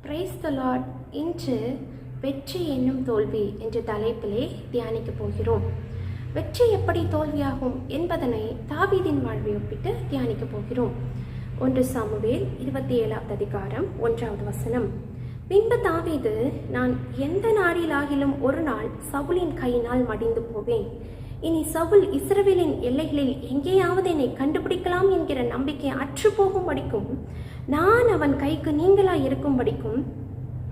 Praise the Lord. இன்று வெற்றி என்னும் தோல்வி என்ற தலைப்பிலே தியானிக்க போகிறோம். வெற்றி எப்படி தோல்வியாகும் என்பதனை தாவீதின் வாழ்வை ஒப்பிட்டு தியானிக்க போகிறோம். 1 சாமுவேல் 27வது அதிகாரம் 1வது வசனம். பின்பு தாவீது, நான் எந்த நாளிலாகிலும் ஒரு நாள் சவுலின் கையினால் மடிந்து போவேன். இனி சவுல் இஸ்ரவேலின் எல்லைகளில் எங்கேயாவது என்னை கண்டுபிடிக்கலாம் என்கிற நம்பிக்கை அற்று போகும்படிக்கும், நான் அவன் கைக்கு நீங்களாய் இருக்கும்படிக்கும்,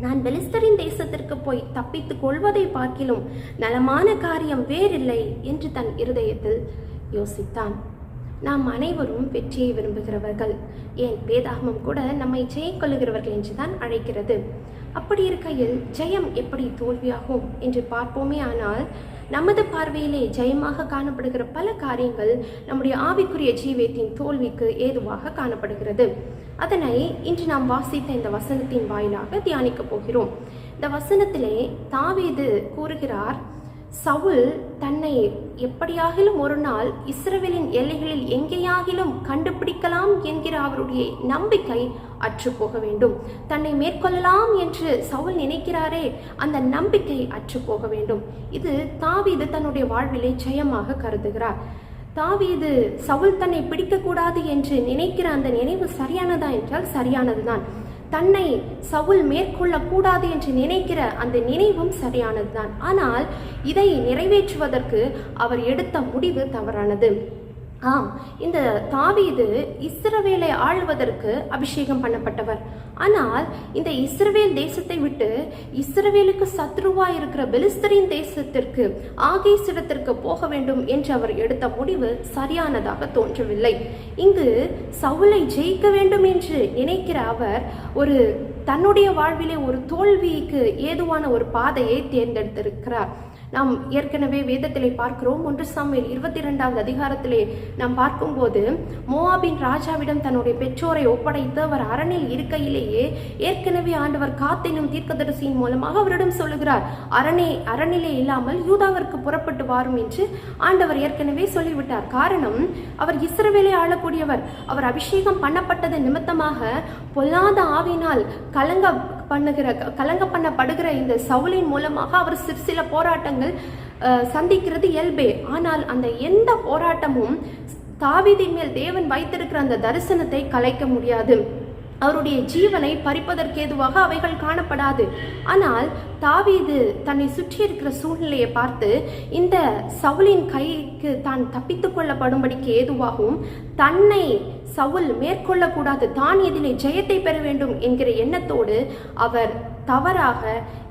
நான் பெலிஸ்தரின் தேசத்திற்கு போய் தப்பித்துக் கொள்வதை பார்க்கிலும் நலமான காரியம் வேறில்லை என்று தன் இருதயத்தில் யோசித்தான். நாம் அனைவரும் வெற்றியை விரும்புகிறவர்கள். ஏன் வேதாகமம் கூட நம்மை ஜெயம் கொள்ளுகிறவர்கள் என்றுதான் அழைக்கிறது. அப்படி இருக்கையில் ஜெயம் எப்படி தோல்வியாகும் என்று பார்ப்போமே. ஆனால் நமது பார்வையிலே ஜெயமாக காணப்படுகிற பல காரியங்கள் நம்முடைய ஆவிக்குரிய ஜீவியத்தின் தோல்விக்கு ஏதுவாக காணப்படுகிறது. அதனை இன்று நாம் வாசித்த இந்த வசனத்தின் வாயிலாக தியானிக்க போகிறோம். இந்த வசனத்திலே தாவீது கூறுகிறார், சவுல் தன்னை எப்படியாகிலும் ஒரு நாள் இஸ்ரவேலின் எல்லைகளில் எங்கேயாகிலும் கண்டுபிடிக்கலாம் என்கிற அவருடைய நம்பிக்கை அற்று போக வேண்டும். தன்னை மேற்கொள்ளலாம் என்று சவுல் நினைக்கிறாரே, அந்த நம்பிக்கை அற்று போக வேண்டும். இது தாவீது தன்னுடைய வாழ்விலே ஜெயமாக கருதுகிறார். தாவீது சவுல் தன்னை பிடிக்கக்கூடாது என்று நினைக்கிற அந்த நினைவு சரியானதா என்றால் சரியானதுதான். தன்னை சவுல் மேற்கொள்ளக்கூடாது என்று நினைக்கிற அந்த நினைவும் சரியானதுதான். ஆனால் இதை நிறைவேற்றுவதற்கு அவர் எடுத்த முடிவு தவறானது. இந்த தாவீது இஸ்ரவேலை ஆளுவதற்கு அபிஷேகம் பண்ணப்பட்டவர். ஆனால் இந்த இஸ்ரவேல் தேசத்தை விட்டு இஸ்ரவேலுக்கு சத்ருவா இருக்கிற பெலிஸ்தரின் தேசத்திற்கு ஆகீசிடத்திற்கு போக வேண்டும் என்று அவர் எடுத்த முடிவு சரியானதாக தோன்றவில்லை. இங்கு சவுலை ஜெயிக்க வேண்டும் என்று நினைக்கிற அவர் தன்னுடைய வாழ்விலே ஒரு தோல்விக்கு ஏதுவான ஒரு பாதையை தேர்ந்தெடுத்திருக்கிறார். நாம் ஏற்கனவே வேதத்திலே பார்க்கிறோம். 1 சாமுவேல் 22வது அதிகாரத்திலே நாம் பார்க்கும்போது, மோவாபின் ராஜாவிடம் தன்னுடைய பெற்றோரை ஒப்படைத்து அவர் அரணில் இருக்கையிலேயே ஏற்கனவே ஆண்டவர் காத்தெனும் தீர்க்கதரிசியின் மூலமாக அவரிடம் சொல்லுகிறார், அரணிலே இல்லாமல் யூதாவிற்கு புறப்பட்டு வாரும் என்று ஆண்டவர் ஏற்கனவே சொல்லிவிட்டார். காரணம், அவர் இஸ்ரவேலை ஆளக்கூடியவர். அவர் அபிஷேகம் பண்ணப்பட்டது நிமித்தமாக பொல்லாத ஆவினால் கலங்க பண்ணப்படுகிற இந்த சவுலின் மூலமாக அவர் சில போராட்டங்கள் சந்திக்கிறது இயல்பே. ஆனால் அந்த எந்த போராட்டமும் தாவீதின் மேல் தேவன் வைத்திருக்கிற அந்த தரிசனத்தை கலைக்க முடியாது. அவருடைய ஜீவனை பறிப்பதற்கேதுவாக அவைகள் காணப்படாது. ஆனால் தாவீது தன்னை சுற்றி இருக்கிற சூழ்நிலையை பார்த்து இந்த சவுலின் கைக்கு தான் தப்பித்துக் கொள்ளப்படும்படிக்கு ஏதுவாகவும், தன்னை சவுல் மேற்கொள்ளக்கூடாது, தான் இதிலே ஜெயத்தை பெற வேண்டும் என்கிற எண்ணத்தோடு அவர் தவறாக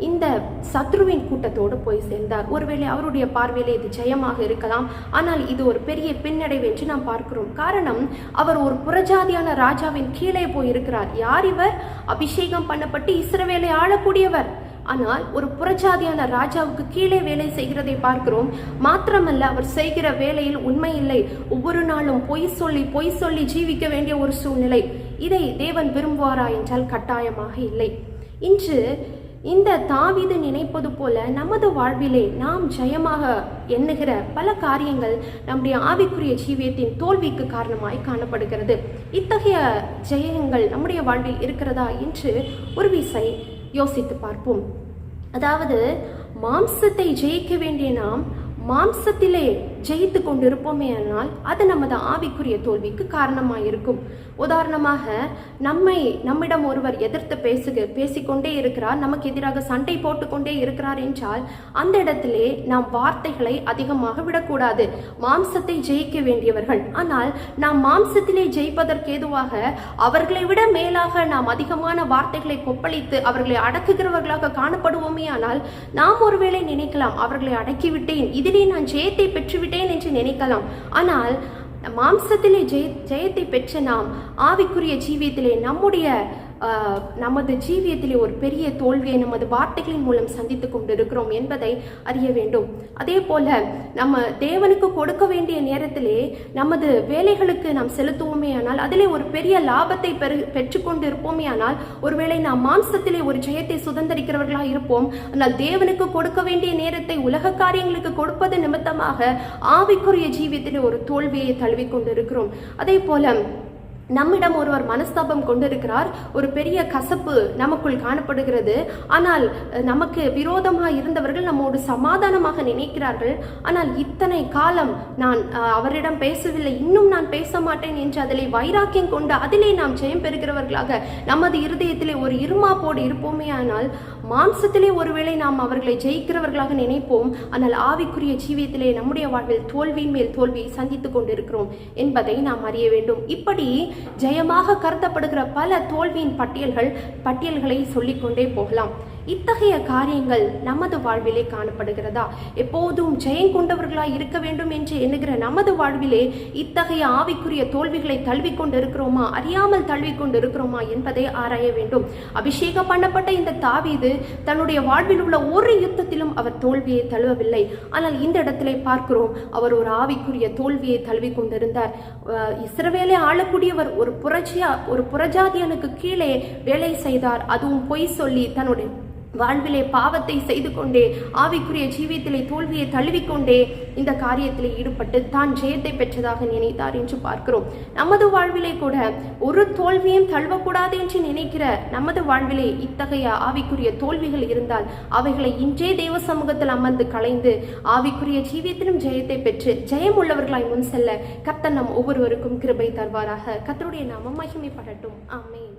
இந்த சத்ருவின் கூட்டத்தோடு போய் சேர்ந்தார். ஒருவேளை அவருடைய பார்வையிலே இது ஜெயமாக இருக்கலாம், ஆனால் இது ஒரு பெரிய பின்னடைவு என்று நாம் பார்க்கிறோம். காரணம், அவர் ஒரு புறஜாதியான ராஜாவின் கீழே போயிருக்கிறார். யார் இவர்? அபிஷேகம் பண்ணப்பட்டு இஸ்ரவேலை ஆளக்கூடியவர். ஆனால் ஒரு புறஜாதியான ராஜாவுக்கு கீழே வேலை செய்கிறதை பார்க்கிறோம். மாத்திரமல்ல, அவர் செய்கிற வேலையில் உண்மை இல்லை. ஒவ்வொரு நாளும் பொய் சொல்லி ஜீவிக்க வேண்டிய ஒரு சூழ்நிலை. இதை தேவன் விரும்புவாரா என்றால் கட்டாயமாக இல்லை. இன்று இந்த தாவீது நினைப்பது போல நமது வாழ்விலே நாம் ஜெயமாக எண்ணுகிற பல காரியங்கள் நம்முடைய ஆவிக்குரிய ஜீவியத்தின் தோல்விக்கு காரணமாய் காணப்படுகிறது. இத்தகைய ஜெயங்கள் நம்முடைய வாழ்வில் இருக்கிறதா என்று ஒரு விசை யோசித்து பார்ப்போம். அதாவது, மாம்சத்தை ஜெயிக்க வேண்டிய நாம் மாம்சத்திலே ஜெயித்து கொண்டிருப்போமே ஆனால் அது நமது ஆவிக்குரிய தோல்விக்கு காரணமாயிருக்கும். உதாரணமாக, நம்மிடம் ஒருவர் எதிர்த்து பேசிக்கொண்டே இருக்கிறார், நமக்கு எதிராக சண்டை போட்டுக்கொண்டே இருக்கிறார் என்றால் அந்த இடத்திலே நாம் வார்த்தைகளை அதிகமாக விடக்கூடாது. மாம்சத்தை ஜெயிக்க வேண்டியவர்கள். ஆனால் நாம் மாம்சத்திலே ஜெயிப்பதற்கு ஏதுவாக அவர்களை விட மேலாக நாம் அதிகமான வார்த்தைகளை கொப்பளித்து அவர்களை அடக்குகிறவர்களாக காணப்படுவோமே ஆனால் நாம் ஒருவேளை நினைக்கலாம், அவர்களை அடக்கிவிட்டேன், இதிலே நான் ஜெயத்தை பெற்றுவிட்டேன் என்று நினைக்கலாம். ஆனால் மாம்சத்திலே ஜெயத்தை பெற்ற நாம் ஆவிக்குரிய ஜீவியத்திலே நமது ஜீவியத்திலே ஒரு பெரிய தோல்வியை நமது வார்த்தைகளின் மூலம் சந்தித்துக் கொண்டிருக்கிறோம் என்பதை அறிய வேண்டும். அதே போல நம்ம தேவனுக்கு கொடுக்க வேண்டிய நேரத்திலே நமது வேலைகளுக்கு நாம் செலுத்துவோமே ஆனால் அதிலே ஒரு பெரிய லாபத்தை பெற்றுக்கொண்டு இருப்போமே ஆனால் ஒருவேளை நாம் மாம்சத்திலே ஒரு ஜெயத்தை சுதந்திரிக்கிறவர்களாக இருப்போம். ஆனால் தேவனுக்கு கொடுக்க வேண்டிய நேரத்தை உலக காரியங்களுக்கு கொடுப்பது நிமித்தமாக ஆவிக்குரிய ஜீவியத்திலே ஒரு தோல்வியை தழுவிக்கொண்டு இருக்கிறோம். அதே போல நம்மிடம் ஒருவர் மனஸ்தாபம் கொண்டிருக்கிறார், ஒரு பெரிய கசப்பு நமக்குள் காணப்படுகிறது. ஆனால் நமக்கு விரோதமாக இருந்தவர்கள் நம்மோடு சமாதானமாக நினைக்கிறார்கள். ஆனால் இத்தனை காலம் நான் அவரிடம் பேசவில்லை, இன்னும் நான் பேச மாட்டேன் என்று அதிலே வைராக்கியம் கொண்டு அதிலே நாம் ஜெயம் பெறுகிறவர்களாக நமது இருதயத்திலே ஒரு இருமாப்போடு இருப்போமே. ஆனால் மாம்சத்திலே ஒருவேளை நாம் அவர்களை ஜெயிக்கிறவர்களாக நினைப்போம், ஆனால் ஆவிக்குரிய ஜீவியத்திலே நம்முடைய வாழ்வில் தோல்வியின் மேல் தோல்வியை சந்தித்துக் கொண்டிருக்கிறோம் என்பதை நாம் அறிய வேண்டும். இப்படி ஜெயமாக கருதப்படுகிற பல தோல்வியின் பட்டியல்களை சொல்லிக்கொண்டே போகலாம். இத்தகைய காரியங்கள் நமது வாழ்விலே காணப்படுகிறதா? எப்போதும் ஜெயம் கொண்டவர்களாய் இருக்க வேண்டும் என்று எண்ணுகிற நமது வாழ்விலே இத்தகைய ஆவிக்குரிய தோல்விகளை தழுவிக்கொண்டு இருக்கிறோமா, அறியாமல் தழுவிக்கொண்டு இருக்கிறோமா என்பதை ஆராய வேண்டும். அபிஷேகம் பண்ணப்பட்ட இந்த தாவீது தன்னுடைய வாழ்வில் உள்ள ஒரு யுத்தத்திலும் அவர் தோல்வியை தழுவவில்லை. ஆனால் இந்த இடத்திலே பார்க்கிறோம், அவர் ஒரு ஆவிக்குரிய தோல்வியை தழுவிக்கொண்டிருந்தார். இஸ்ரவேலை ஆளக்கூடியவர் ஒரு புறஜாதியனுக்கு கீழே வேலை செய்தார். அதுவும் பொய் சொல்லி தன்னுடைய வாழ்விலே பாவத்தை செய்து கொண்டே ஆவிக்குரிய ஜீவியத்திலே தோல்வியை தழுவிக்கொண்டே இந்த காரியத்திலே ஈடுபட்டு தான் ஜெயத்தை பெற்றதாக நினைத்தார் என்று பார்க்கிறோம். நமது வாழ்விலே கூட ஒரு தோல்வியும் தழுவக்கூடாது என்று நினைக்கிற நமது வாழ்விலே இத்தகைய ஆவிக்குரிய தோல்விகள் இருந்தால் அவைகளை இன்றே தேவ சமூகத்தில் அமர்ந்து களைந்து ஆவிக்குரிய ஜீவியத்திலும் ஜெயத்தை பெற்று ஜெயம் உள்ளவர்களாய் முன் செல்ல கர்த்தர் நம் ஒவ்வொருவருக்கும் கிருபை தருவாராக. கர்த்தருடைய நாமம் மகிமைப்படட்டும். ஆமென்.